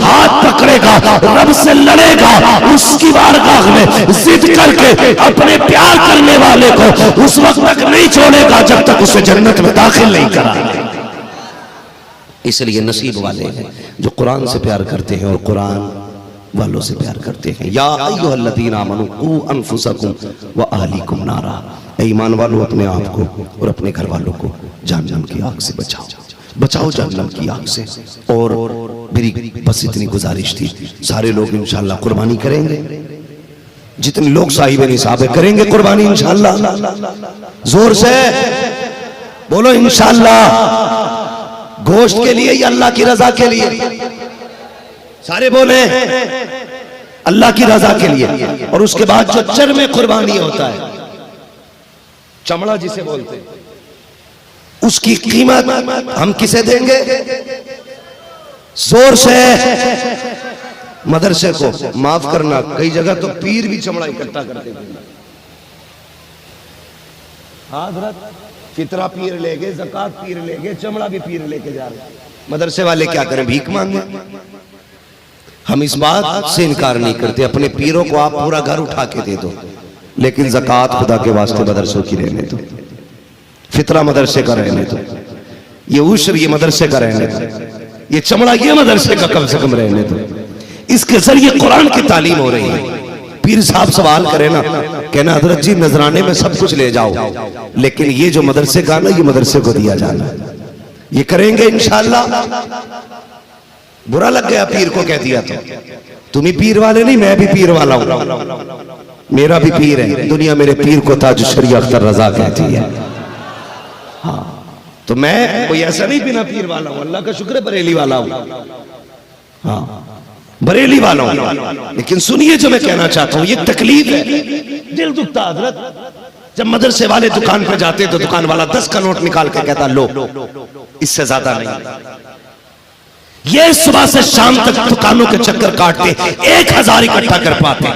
हाथ पकड़ेगा, रब से लड़ेगा, उसकी बारगाह में जिद करके अपने प्यार करने वाले को उस वक्त तक नहीं छोड़ेगा जब तक उसे जन्नत में दाखिल नहीं कराएगा। इसलिए नसीब वाले हैं जो कुरान से प्यार करते हैं और कुरान वालों से प्यार करते हैं। या अय्युहल्लज़ीना आमनू क़ू अनफुसकुम व अहलीकुम नारा, ईमान वालों अपने आप को और अपने घर वालों को जहन्नम की आग से बचाओ, बचाओ जहन्नम की आग से। और मेरी बस इतनी गुजारिश थी, सारे लोग इंशाअल्लाह कुर्बानी करेंगे, जितने लोग साहिब निसाब करेंगे कुर्बानी इंशाअल्लाह, जोर से बोलो इंशाअल्लाह। गोश्त के लिए या अल्लाह की रजा के लिए? सारे बोले अल्लाह की रजा के लिए। और उसके बाद जो चरमे कुर्बानी होता है, चमड़ा जिसे बोलते हैं, उसकी कीमत हम किसे देंगे? जोर से मदरसे को। माफ करना, कई जगह तो पीर भी चमड़ा इकट्ठा करते हैं। फितरा पीर ले गए, ज़कात पीर ले गए, चमड़ा भी पीर लेके जा रहे। मदरसे वाले क्या करें? भीख मांगे। हम इस बात से इनकार नहीं करते, अपने पीरों को आप पूरा घर उठा के दे दो, लेकिन ज़कात खुदा के वास्ते मदरसों की रहने दो, फितरा मदरसे का रहने दो, ये उश्र ये मदरसे का रहने दो, ये चमड़ा ये मदरसे का कम से कम रहने दो। इसके जरिए कुरान की तालीम हो रही है। पीर साहब सवाल करे ना, कहना हजरत जी नजराने में सब कुछ ले जाओ, लेकिन ये जो मदरसे का ना, ये मदरसे को दिया जाना। ये करेंगे इंशाअल्लाह। बुरा लग गया पीर को कह दिया तो, तुम ही पीर वाले नहीं, मैं भी पीर वाला हूं, मेरा भी पीर है। दुनिया मेरे पीर को ताज शरिया अख्तर रजा कहती है। हाँ, तो मैं कोई ऐसा नहीं बिना पीर वाला हूं, अल्लाह का शुक्र है बरेली वाला हूं। हाँ, बरेली वाला हूं। लेकिन सुनिए जो मैं कहना चाहता हूं, ये तकलीफ है, दिल दुखता हजरत। जब मदरसे वाले दुकान पर जाते तो दुकान वाला 10 का नोट निकाल के कहता लो, इससे ज्यादा नहीं। ये सुबह से शाम तक दुकानों के चक्कर काटते 1000 इकट्ठा कर पाते।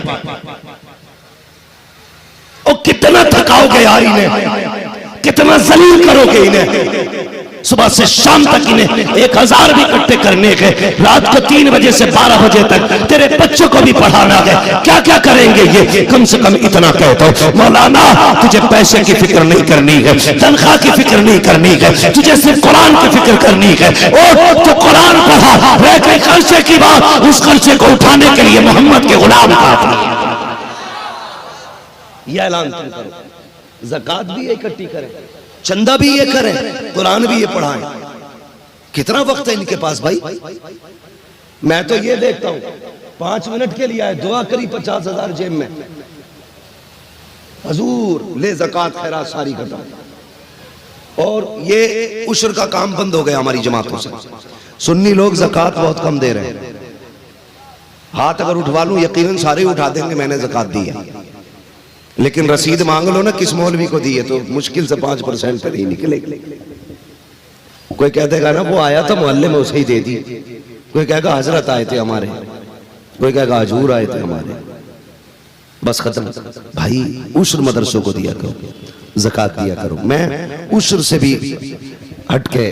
और कितना थकाओगे यार इन्हें, कितना जलील करोगे इन्हें। सुबह से शाम तक इन्हें 1000 भी इकट्ठे करने के, रात को 3 बजे से 12 बजे तक तेरे बच्चों को भी पढ़ाना है, क्या क्या करेंगे ये। कम से कम इतना कहता हूं मौलाना तुझे पैसे की फिक्र नहीं करनी है, तनख्वाह की फिक्र नहीं करनी है, तुझे सिर्फ कुरान की फिक्र करनी है। और तो कुरान पढ़ा, रह गए खर्चे की बात, उस खर्चे को उठाने के लिए मोहम्मद के गुलाम काफी। यह ऐलान करो, ज़कात भी इकट्ठी करें, चंदा भी ये करें, कुरान भी ये पढ़ाएं। कितना वक्त है इनके पास भाई। मैं तो ये देखता हूं 5 मिनट के लिए आए, दुआ करी 50,000 जेब में, हजूर ले ज़कात खैरात सारी खत्म। और ये उश्र का काम बंद हो गया हमारी जमातों से। सुन्नी लोग ज़कात बहुत कम दे रहे हैं। हाथ अगर उठवा लूं यकीनन सारे उठा देंगे मैंने ज़कात दी है, लेकिन रसीद मांग लो ना किस मौलवी को दी है तो मुश्किल से 5% पर ही निकलेगी। कोई कह देगा ना वो आया था मोहल्ले में उसे ही दे दी, कोई कहेगा हजरत आए थे हमारे, कोई कहेगा हजूर आए थे हमारे, बस खत्म। भाई उश्र मदरसों को दिया करो, ज़कात दिया करो। मैं उश्र से भी हट के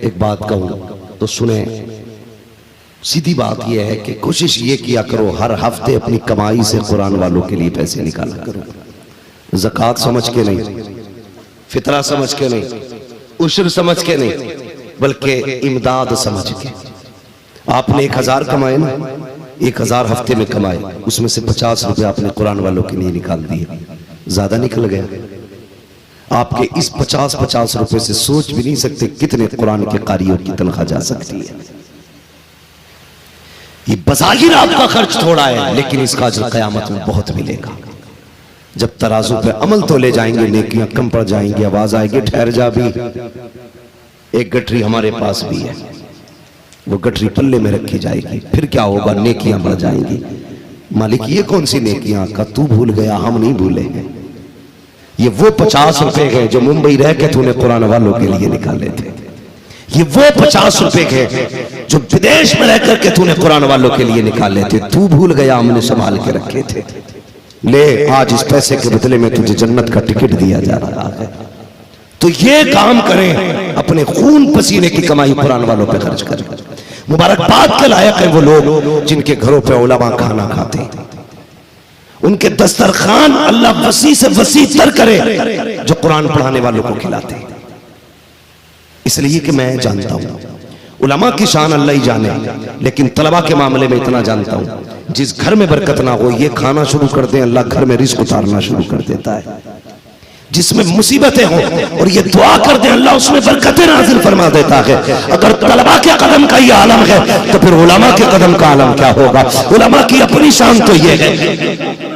एक बात कहूं तो सुने, सीधी बात यह है कि कोशिश ये किया करो हर हफ्ते अपनी कमाई से कुरान वालों के लिए पैसे निकाला करो। ज़कात समझ के नहीं, फितरा समझ के नहीं, उश्र समझ के नहीं, बल्कि इमदाद समझ के। आपने 1000 कमाए ना, 1000 हफ्ते में कमाए, उसमें से 50 रुपए आपने कुरान वालों के लिए निकाल दिए, ज्यादा निकल गया। आपके इस 50 रुपए से सोच भी नहीं सकते कितने कुरान के कारियों की तनख्वाह जा सकती है। ये बज़ाहिर आपका खर्च थोड़ा है, लेकिन इसका अजर क़यामत में बहुत मिलेगा। जब तराजू पे अमल तो ले जाएंगे, नेकियां कम पड़ जाएंगी, आवाज आएगी ठहर जा भी, एक गठरी हमारे पास भी है, वो गठरी पल्ले में रखी जाएगी, फिर क्या होगा, नेकियां बढ़ जाएंगी। मालिक ये कौन सी नेकियां का तू भूल गया, हम नहीं भूलेंगे। ये वो 50 रुपए है जो मुंबई रह के तूने कुरान वालों के लिए निकाले थे, ये वो 50 रुपए है जो विदेश में रह करके तूने कुरान वालों के लिए निकाले थे, तू भूल गया, हमने संभाल के रखे थे। ले आज इस पैसे के बदले में तुझे जन्नत का टिकट दिया जा रहा है। तो ये काम करें, अपने खून पसीने की कमाई कुरान वालों पे खर्च करें। मुबारकबाद के लायक है वो लोग जिनके घरों पे उलमा खाना खाते हैं, उनके दस्तरखान अल्लाह वसी से वसी तर करे जो कुरान पढ़ाने वालों को खिलाते हैं। इसलिए कि मैं जानता हूं उलमा की शान अल्लाह ही जाने, लेकिन तलबा के मामले में इतना जानता हूं जिस घर में बरकत ना हो ये खाना शुरू कर दे, अल्लाह घर में रिज़्क़ उतारना शुरू कर देता है। जिसमें मुसीबतें हों और ये दुआ कर दे, अल्लाह उसमें बरकतें नाज़िल फरमा देता है। अगर तलबा के कदम का ये आलम है तो फिर उलमा के कदम का आलम क्या होगा। उलमा की अपनी शान तो ये है,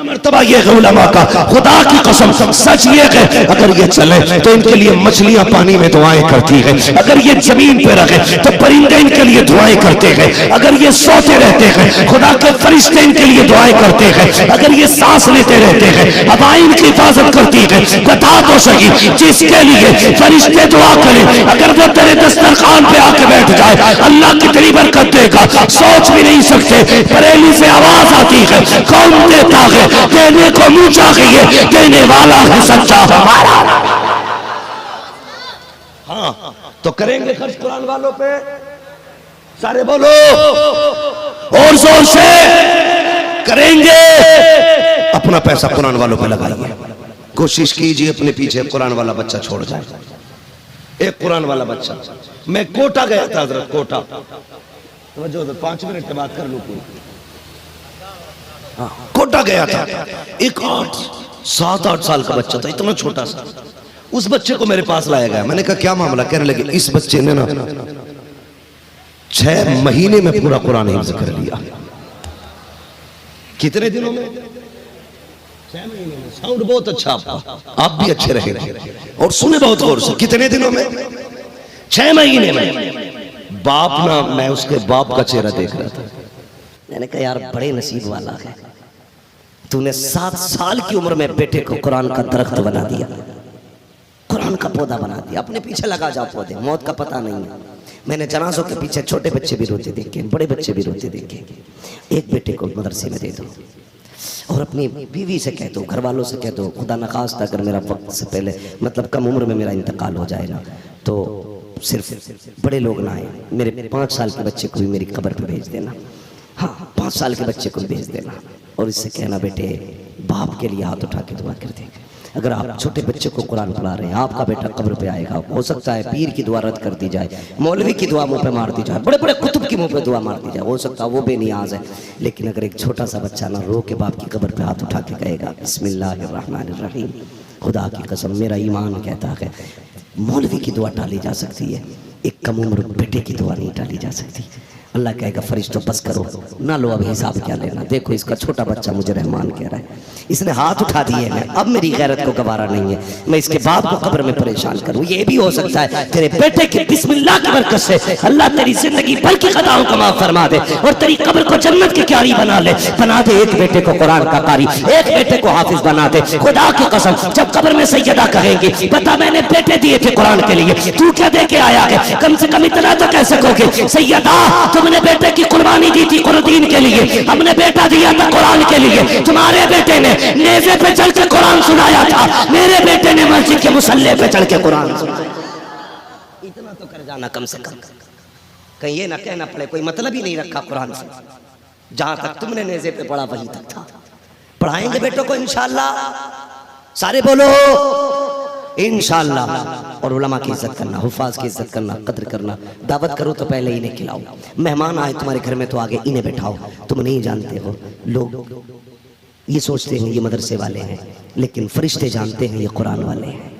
मर्तबा ये है उलमा का, खुदा की कसम सच ये है अगर ये चले तो इनके लिए मछलियां पानी में दुआएं करती है, अगर ये जमीन पे रखे तो परिंदे इनके लिए दुआएं करते हैं, अगर ये सोते रहते हैं खुदा के फरिश्ते इनके लिए दुआएं करते हैं, अगर ये सांस लेते रहते हैं हवाएं इनकी हिफाजत करती है। बता तो सही जिसके लिए फरिश्ते दुआ करें, अगर वो तेरे दस्तरखान पे आके बैठ जाए अल्लाह कितनी बरकत देगा सोच भी नहीं सकते। बरेली से आवाज आती है, कौन देता है, देने को मुंह चाहिए, देने वाला है सच्चा हमारा। हाँ तो करेंगे खर्च कुरान वालों पे, सारे बोलो और जोर से करेंगे। अपना पैसा कुरान वालों पे लगाइए, कोशिश कीजिए अपने पीछे कुरान वाला बच्चा छोड़ जाए। एक कुरान वाला बच्चा, मैं कोटा गया था हजरत, कोटा, तो 5 मिनट के बाद कर लूं पूरी। कोटा गया था, एक 7-8 साल का बच्चा था, इतना छोटा सा। उस बच्चे को मेरे पास लाया गया, मैंने कहा क्या मामला, कहने लगे इस बच्चे ने ना 6 महीने में पूरा कुरान हिफ्ज़ कर लिया। कितने दिनों में? 6 महीने में। साउंड बहुत अच्छा आपका, आप भी अच्छे रहे और सुने बहुत गौर से। कितने दिनों में? 6 महीने में। बाप ना, मैं उसके बाप का चेहरा देख रहा था, मैंने कहा यार बड़े नसीब वाला है, तूने 7 साल की उम्र में बेटे को कुरान का दरख्त बना दिया, कुरान का पौधा बना दिया। अपने पीछे लगा जाओ पौधे, मौत का पता नहीं है। मैंने जनाजों के पीछे छोटे बच्चे भी रोते देखे, बड़े बच्चे भी रोते देखे। एक बेटे को मदरसे में दे दो, और अपनी बीवी से कह दो, घर वालों से कह दो, खुदा न खास्ता अगर मेरा वक्त से पहले मतलब कम उम्र में मेरा इंतकाल हो जाए ना, तो सिर्फ बड़े लोग ना आए, मेरे 5 साल के बच्चे को भी मेरी कब्र पे भेज देना। हाँ, 5 साल के बच्चे को भी भेज देना और इससे कहना बेटे बाप के लिए हाथ उठा के दुआ कर देगा। अगर आप छोटे बच्चे को कुरान पढ़ा रहे हैं, आपका बेटा कब्र पे आएगा, हो सकता है पीर की दुआ रद्द कर दी जाए, मौलवी की दुआ मुंह पे मार दी जाए, बड़े बड़े कुतुब की मुंह पे दुआ मार दी जाए, हो सकता है वो बेनियाज है, लेकिन अगर एक छोटा सा बच्चा ना रो के बाप की कब्र पे हाथ उठा के कहेगा बिस्मिल्लाहिर्रहमानिर्रहीम, खुदा की कसम मेरा ईमान कहता है मौलवी की दुआ टाली जा सकती है, एक कम उम्र बेटे की दुआ नहीं टाली जा सकती। अल्लाह कहेगा फरिश्तों बस करो ना, लो अब हिसाब क्या लेना, देखो इसका छोटा बच्चा मुझे रहमान कह रहा है, इसने हाथ उठा दिए हैं, अब मेरी गैरत को गवारा नहीं है, मैं इसके बाप को कब्र में परेशान करूं। ये भी हो सकता है तेरे बेटे के बिस्मिल्लाह की बरकत से अल्लाह तेरी जिंदगी भर की खताओं को माफ फरमा दे और तेरी कब्र को जन्नत की क्यारी बना ले, बना दे एक बेटे को कुरान का कारी, एक बेटे को हाफिज बना दे। खुदा की कसम जब कब्र में सैयदा कहेंगी बता मैंने बेटे दिए थे कुरान के लिए, तू क्या दे के आया है, कम से कम इतना तो कह सकोगे सैयदा तुमने बेटे की कुर्बानी दी थी कुरदीन के लिए, हमने बेटा दिया था कुरान के लिए, तुम्हारे बेटे ने नेज़े पे चढ़ के कुरान सुनाया था, मेरे बेटे ने मस्जिद के मुसल्ले पे चढ़ के कुरान सुनाया। इतना तो कर जाना कम से कम, कहीं ये ना कहना पड़े कोई मतलब ही नहीं रखा कुरान से, जहां तक तुमने नेज़े पे पढ़ा वही तक था। पढ़ाएंगे बेटों को इंशाअल्लाह, सारे बोलो इंशाअल्लाह। और उलमा की इज्जत करना, हुफाज की इज्जत करना, कद्र करना, दावत करो तो पहले इन्हें खिलाओ, मेहमान आए तुम्हारे घर में तो आगे इन्हें बैठाओ। तुम नहीं जानते हो, लोग ये सोचते हैं ये मदरसे वाले हैं, लेकिन फरिश्ते जानते हैं ये कुरान वाले हैं।